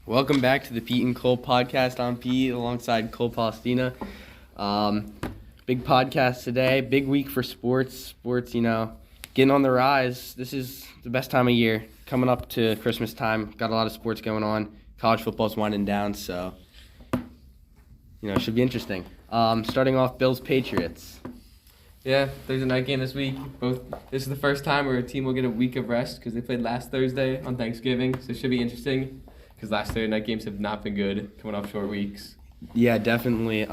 Welcome back to the Pete and Cole podcast. I'm Pete alongside Cole Palestina. Big podcast today. Big week for sports. Sports, getting on the rise. This is the best time of year. Coming up to Christmas time. Got a lot of sports going on. College football's winding down, so, it should be interesting. Starting off, Bills-Patriots. Yeah, Thursday night game this week. This is the first time where a team will get a week of rest because they played last Thursday on Thanksgiving, so it should be interesting. Because last Thursday night games have not been good, coming off short weeks. Yeah, definitely.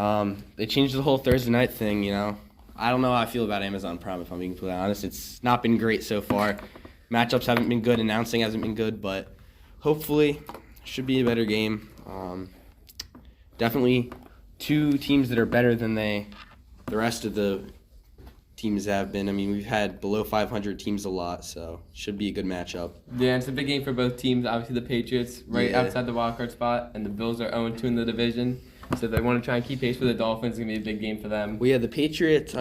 They changed the whole Thursday night thing, I don't know how I feel about Amazon Prime, if I'm being completely honest. It's not been great so far. Matchups haven't been good. Announcing hasn't been good, but hopefully should be a better game. Definitely two teams that are better than the rest of the teams have been. I mean, we've had below 500 teams a lot, so should be a good matchup. Yeah, it's a big game for both teams. Obviously, the Patriots outside the wildcard spot, and the Bills are 0-2 in the division. So they want to try and keep pace with the Dolphins. It's going to be a big game for them. Well, yeah, the Patriots,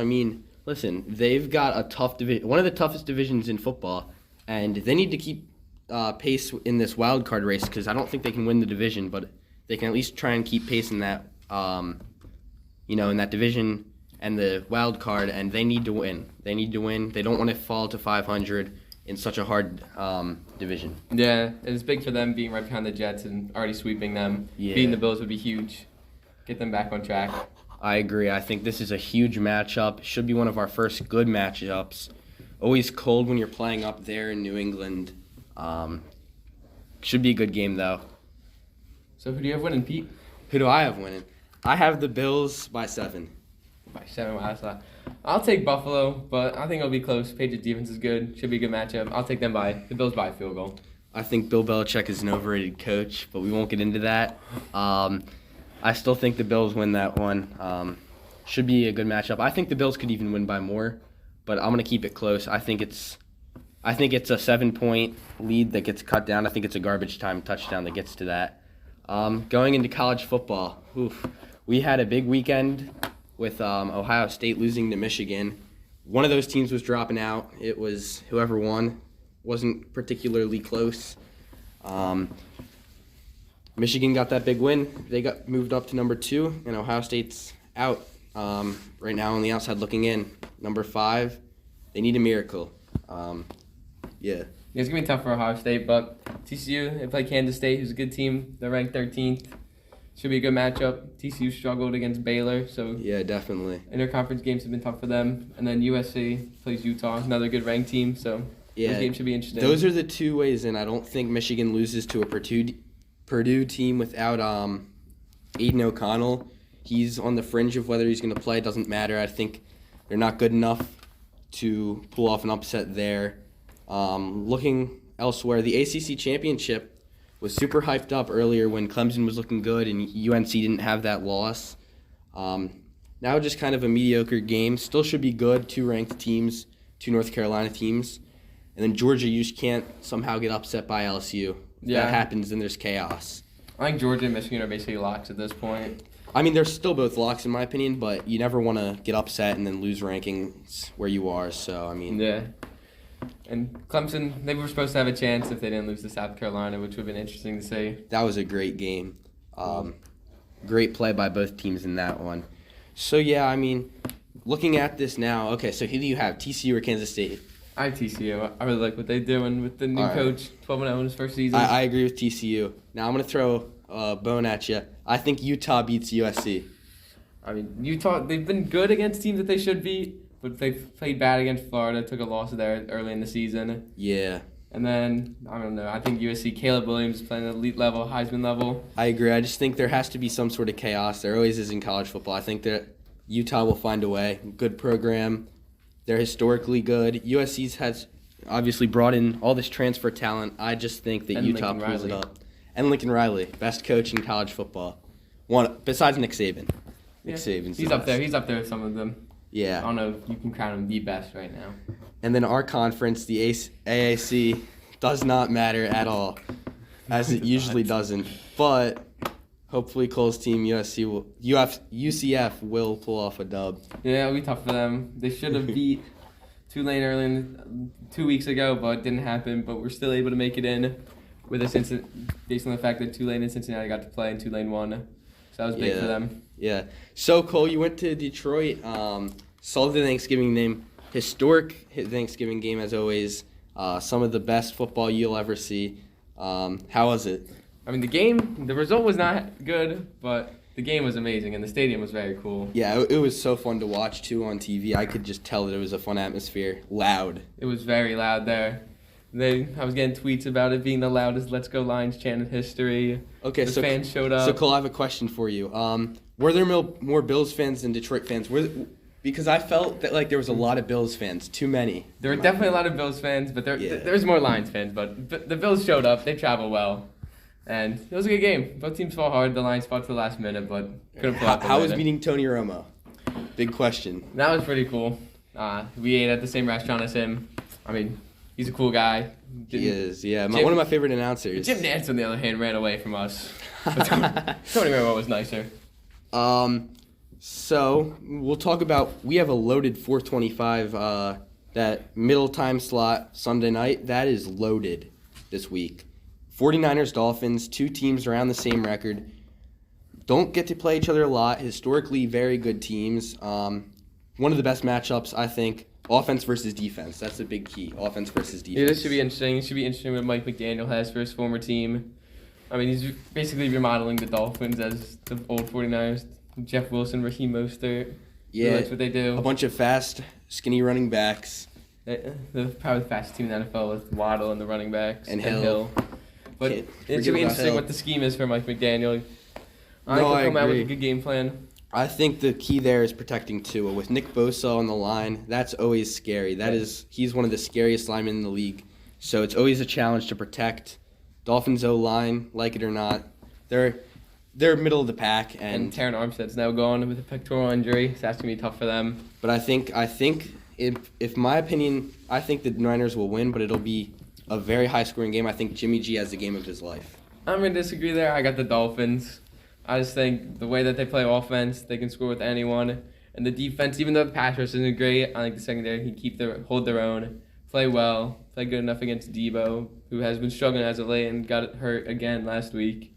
listen, they've got a tough division, one of the toughest divisions in football, and they need to keep pace in this wild card race because I don't think they can win the division, but they can at least try and keep pace in that, in that division and the wild card, and they need to win. They need to win. They don't want to fall to 500 in such a hard division. Yeah, and it's big for them being right behind the Jets and already sweeping them. Yeah. Beating the Bills would be huge. Get them back on track. I agree. I think this is a huge matchup. Should be one of our first good matchups. Always cold when you're playing up there in New England. Should be a good game, though. So who do you have winning, Pete? Who do I have winning? I have the Bills by 7. By 7, wow, that's a lot. I'll take Buffalo, but I think it'll be close. Patriots defense is good. Should be a good matchup. I'll take them by the Bills by a field goal. I think Bill Belichick is an overrated coach, but we won't get into that. I still think the Bills win that one. Should be a good matchup. I think the Bills could even win by more, but I'm gonna keep it close. I think it's a 7-point lead that gets cut down. I think it's a garbage time touchdown that gets to that. Going into college football, we had a big weekend with Ohio State losing to Michigan. One of those teams was dropping out. It was whoever won. Wasn't particularly close. Michigan got that big win. They got moved up to number 2, and Ohio State's out right now on the outside looking in. Number 5, they need a miracle. Yeah. It's going to be tough for Ohio State, but TCU, they play Kansas State, who's a good team. They're ranked 13th. Should be a good matchup. TCU struggled against Baylor, so yeah, definitely. Interconference games have been tough for them. And then USC plays Utah, another good ranked team, so those games should be interesting. Those are the two ways in. I don't think Michigan loses to a Purdue team without Aiden O'Connell. He's on the fringe of whether he's going to play. It doesn't matter. I think they're not good enough to pull off an upset there. Looking elsewhere, the ACC championship was super hyped up earlier when Clemson was looking good and UNC didn't have that loss. Now just kind of a mediocre game. Still should be good. 2 ranked teams, 2 North Carolina teams. And then Georgia, you just can't somehow get upset by LSU. If that happens, then there's chaos. I think Georgia and Michigan are basically locks at this point. I mean, they're still both locks in my opinion, but you never want to get upset and then lose rankings where you are. So, I mean. Yeah. And Clemson, they were supposed to have a chance if they didn't lose to South Carolina, which would have been interesting to see. That was a great game. Great play by both teams in that one. So, yeah, I mean, looking at this now, okay, so who do you have, TCU or Kansas State? I have TCU. I really like what they're doing with the new coach, 12-0 in his first season. I agree with TCU. Now I'm going to throw a bone at you. I think Utah beats USC. I mean, Utah, they've been good against teams that they should beat, but they've played bad against Florida, took a loss there early in the season. Yeah. And then, I don't know, I think USC, Caleb Williams playing at elite level, Heisman level. I agree. I just think there has to be some sort of chaos. There always is in college football. I think that Utah will find a way. Good program. They're historically good. USC's has obviously brought in all this transfer talent. I just think that Utah pulls it up. And Lincoln Riley, best coach in college football. One besides Nick Saban. Nick Saban's He's up there. He's up there with some of them. Yeah. I don't know if you can crown him the best right now. And then our conference, the AAC, does not matter at all, as it usually doesn't. But hopefully Cole's team, UCF, will pull off a dub. Yeah, it'll be tough for them. They should have beat Tulane early 2 weeks ago, but it didn't happen. But we're still able to make it in. with this based on the fact that Tulane and Cincinnati got to play and Tulane won. So that was big for them. Yeah. So, Cole, you went to Detroit, saw the Thanksgiving game, historic Thanksgiving game as always, some of the best football you'll ever see. How was it? I mean, the result was not good, but the game was amazing, and the stadium was very cool. Yeah, it was so fun to watch, too, on TV. I could just tell that it was a fun atmosphere. Loud. It was very loud there. I was getting tweets about it being the loudest "Let's Go Lions" chant in history. Okay, the fans showed up. So, Cole, I have a question for you. Were there more Bills fans than Detroit fans? Because I felt that there was a lot of Bills fans, too many. There were definitely a lot of Bills fans, but there's more Lions fans. But the Bills showed up. They travel well, and it was a good game. Both teams fought hard. The Lions fought to the last minute, but couldn't pull out the How winner. was meeting Tony Romo? Big question. That was pretty cool. We ate at the same restaurant as him. I mean, he's a cool guy. He is, yeah. One of my favorite announcers. Jim Nantz, on the other hand, ran away from us. But Tony Romo was nicer. So we'll talk about. We have a loaded 4:25. That middle time slot Sunday night. That is loaded this week. 49ers Dolphins. Two teams around the same record. Don't get to play each other a lot. Historically, very good teams. One of the best matchups, I think. Offense versus defense. That's the big key. Offense versus defense. Yeah, this should be interesting. It should be interesting what Mike McDaniel has for his former team. I mean, he's basically remodeling the Dolphins as the old 49ers. Jeff Wilson, Raheem Mostert. Yeah, that's what they do. A bunch of fast, skinny running backs. They're probably the fastest team in the NFL with Waddle and the running backs. And Hill. But it should be interesting what the scheme is for Mike McDaniel. I think he'll come out with a good game plan. I think the key there is protecting Tua. With Nick Bosa on the line, that's always scary. He's one of the scariest linemen in the league. So it's always a challenge to protect. Dolphins O-line, like it or not, they're middle of the pack. And Taron Armstead's now gone with a pectoral injury, so that's going to be tough for them. But I think if my opinion, I think the Niners will win, but it'll be a very high-scoring game. I think Jimmy G has the game of his life. I'm going to disagree there. I got the Dolphins. I just think the way that they play offense, they can score with anyone. And the defense, even though the pass rush isn't great, I think the secondary can hold their own, play well, play good enough against Debo, who has been struggling as of late and got hurt again last week.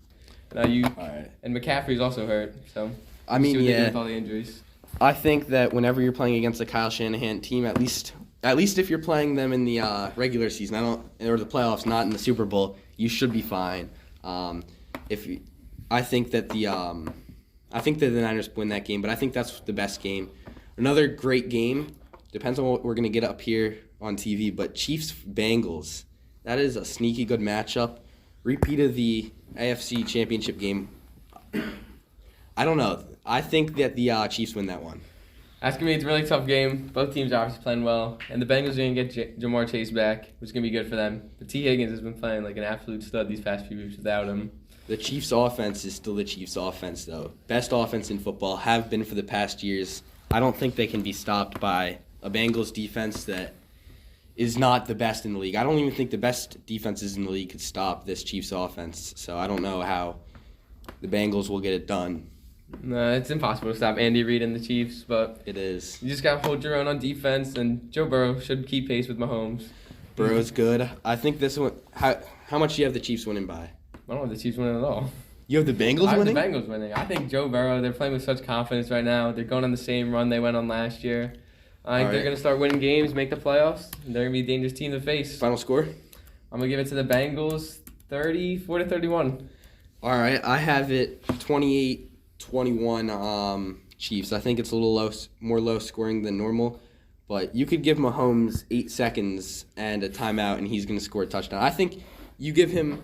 And McCaffrey's also hurt, so I mean, see what they do with all the injuries. I think that whenever you're playing against a Kyle Shanahan team, at least if you're playing them in the regular season, or the playoffs, not in the Super Bowl, you should be fine. I think that the Niners win that game, but I think that's the best game. Another great game, depends on what we're going to get up here on TV, but Chiefs-Bengals, that is a sneaky good matchup. Repeat of the AFC Championship game. I don't know. I think that the Chiefs win that one. That's going to be a really tough game. Both teams are obviously playing well, and the Bengals are going to get Jamar Chase back, which is going to be good for them. But T. Higgins has been playing like an absolute stud these past few weeks without him. The Chiefs' offense is still the Chiefs' offense, though. Best offense in football, have been for the past years. I don't think they can be stopped by a Bengals defense that is not the best in the league. I don't even think the best defenses in the league could stop this Chiefs' offense. So I don't know how the Bengals will get it done. No, it's impossible to stop Andy Reid and the Chiefs, but it is. You just got to hold your own on defense, and Joe Burrow should keep pace with Mahomes. Burrow's good. I think this one. How much do you have the Chiefs winning by? I don't have the Chiefs winning at all. You have the Bengals winning? I have the Bengals winning. I think Joe Burrow, they're playing with such confidence right now. They're going on the same run they went on last year. I think they're going to start winning games, make the playoffs. And they're going to be a dangerous team to face. Final score? I'm going to give it to the Bengals, 34-31. All right. I have it 28-21 Chiefs. I think it's a little more low scoring than normal. But you could give Mahomes 8 seconds and a timeout, and he's going to score a touchdown. I think you give him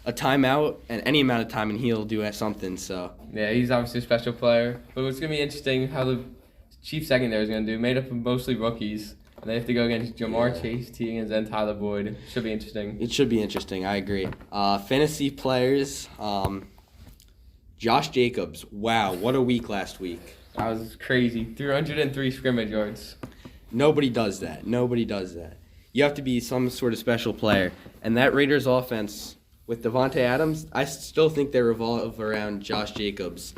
a timeout and any amount of time, and he'll do something. So yeah, he's obviously a special player. But it's going to be interesting how the Chiefs secondary is going to do, made up of mostly rookies. And they have to go against Jamar Chase, T. Higgins, and Tyler Boyd. Should be interesting. It should be interesting. I agree. Fantasy players, Josh Jacobs. Wow, what a week last week. That was crazy. 303 scrimmage yards. Nobody does that. You have to be some sort of special player. And that Raiders offense with Devontae Adams, I still think they revolve around Josh Jacobs.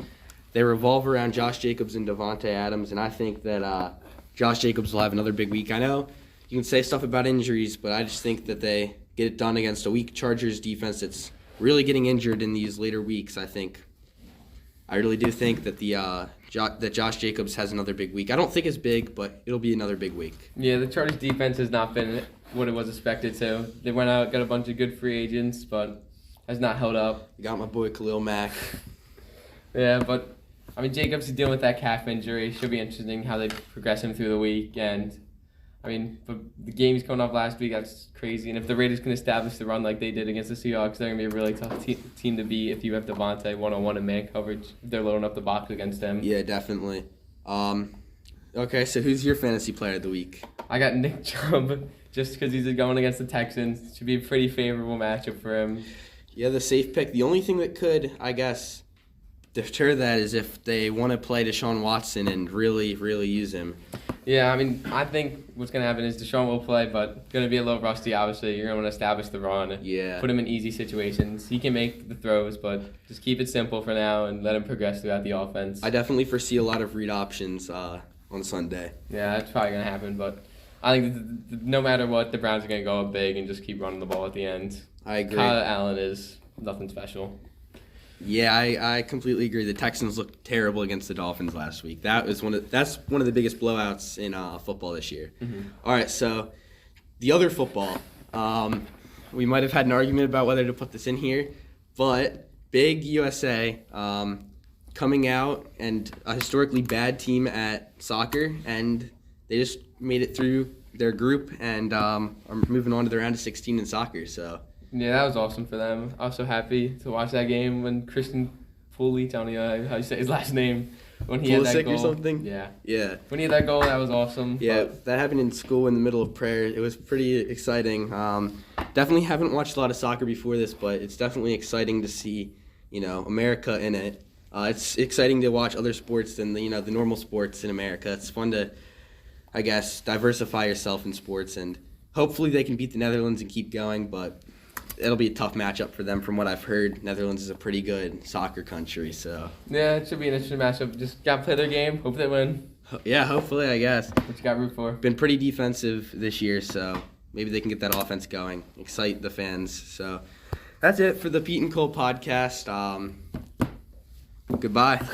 They revolve around Josh Jacobs and Devontae Adams, and I think that Josh Jacobs will have another big week. I know you can say stuff about injuries, but I just think that they get it done against a weak Chargers defense that's really getting injured in these later weeks. I really do think that that Josh Jacobs has another big week. I don't think it's big, but it'll be another big week. Yeah, the Chargers defense has not been what it was expected to. They went out, got a bunch of good free agents, but has not held up. You got my boy Khalil Mack. Yeah, but I mean, Jacobs is dealing with that calf injury. Should be interesting how they progress him through the week. And I mean, but the game he's coming off last week, that's crazy. And if the Raiders can establish the run like they did against the Seahawks, they're going to be a really tough team to beat if you have Devontae one-on-one in man coverage. If they're loading up the box against them. Yeah, definitely. Okay, so who's your fantasy player of the week? I got Nick Chubb just because he's going against the Texans. Should be a pretty favorable matchup for him. Yeah, the safe pick. The only thing that could, I guess, deter that is if they want to play Deshaun Watson and really, really use him. Yeah, I mean, I think what's going to happen is Deshaun will play, but going to be a little rusty, obviously. You're going to want to establish the run. Yeah. Put him in easy situations. He can make the throws, but just keep it simple for now and let him progress throughout the offense. I definitely foresee a lot of read options on Sunday. Yeah, that's probably going to happen, but I think no matter what, the Browns are going to go up big and just keep running the ball at the end. I agree. Kyle Allen is nothing special. Yeah, I completely agree. The Texans looked terrible against the Dolphins last week. That's one of the biggest blowouts in football this year. Mm-hmm. All right, so the other football, we might have had an argument about whether to put this in here, but big USA coming out and a historically bad team at soccer, and they just made it through their group and are moving on to the round of 16 in soccer. So. Yeah, that was awesome for them. Also happy to watch that game when Christian Pulisic, I don't know how you say his last name, when he had that goal. Or something? Yeah. Yeah. When he had that goal, that was awesome. Yeah, but that happened in school in the middle of prayer. It was pretty exciting. Definitely haven't watched a lot of soccer before this, but it's definitely exciting to see, America in it. It's exciting to watch other sports than the normal sports in America. It's fun to, I guess, diversify yourself in sports, and hopefully they can beat the Netherlands and keep going, but it'll be a tough matchup for them from what I've heard. Netherlands is a pretty good soccer country, so. Yeah, it should be an interesting matchup. Just got to play their game. Hope they win. Yeah, hopefully, I guess. What you got to root for? Been pretty defensive this year, so maybe they can get that offense going, excite the fans. So that's it for the Pete and Cole podcast. Goodbye.